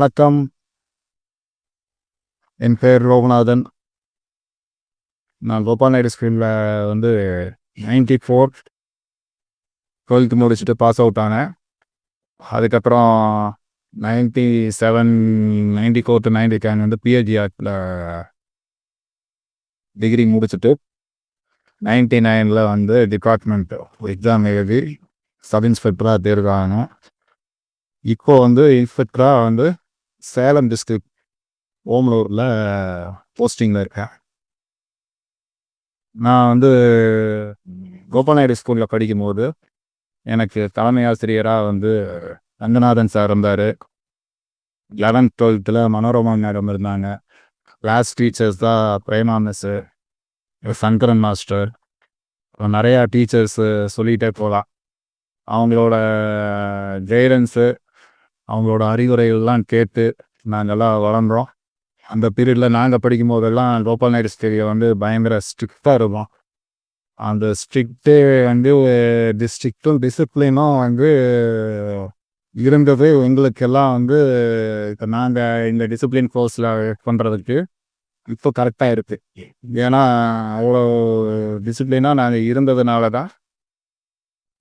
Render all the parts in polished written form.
வணக்கம். என் பேர் லோகநாதன். நான் கோபால் நாயுடு ஸ்கூலில் வந்து 94 12th முடிச்சுட்டு பாஸ் அவுட் ஆனேன். அதுக்கப்புறம் 97 94 to 90 வந்து பிஹெச்டி ஆர்ட்டில் டிகிரி முடிச்சுட்டு 99 வந்து டிபார்ட்மெண்ட் எக்ஸாம் எழுதி சப் இன்ஸ்பெக்டராக தேர்வாங்க. இப்போ வந்து இன்ஸ்பெக்டராக வந்து சேலம் டிஸ்ட்ரிக்ட் ஓமலூரில் போஸ்டிங்கில் இருக்கேன். நான் வந்து கோபால் நாயுடு ஸ்கூலில் படிக்கும்போது எனக்கு தலைமை ஆசிரியராக வந்து ரங்கநாதன் சார் இருந்தார். 11th 12th மனோரமா மேடம் இருந்தாங்க. கிளாஸ் டீச்சர்ஸ் தான் பிரேமா மிஸ்ஸு, சங்கரன் மாஸ்டர், நிறையா டீச்சர்ஸு சொல்லிகிட்டே போகலாம். அவங்களோட கைடன்ஸு, அவங்களோட அறிவுரைகள்லாம் கேட்டு நாங்கள்லாம் வளர்ந்தோம். அந்த பீரியடில் நாங்கள் படிக்கும் போதெல்லாம் கோபால் நாயுடு ஸ்கூலில் வந்து பயங்கர ஸ்ட்ரிக்டாக இருக்கும். அந்த ஸ்ட்ரிக்டே வந்து ஸ்ட்ரிக்டும் டிசிப்ளினும் வந்து இருந்தது எங்களுக்கெல்லாம் வந்து இப்போ நாங்கள் இந்த டிசிப்ளின் கோர்ஸில் பண்ணுறதுக்கு இப்போ கரெக்டாக இருக்குது. ஏன்னா அவ்வளோ டிசிப்ளினாக நாங்கள் இருந்ததுனால தான்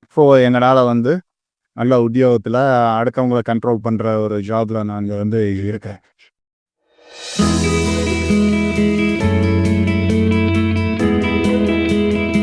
இப்போது எங்களால் வந்து நல்ல உத்தியோகத்தில் அடுத்தவங்களை கண்ட்ரோல் பண்ணுற ஒரு ஜாபில் நாங்கள் வந்து இருக்கேன்.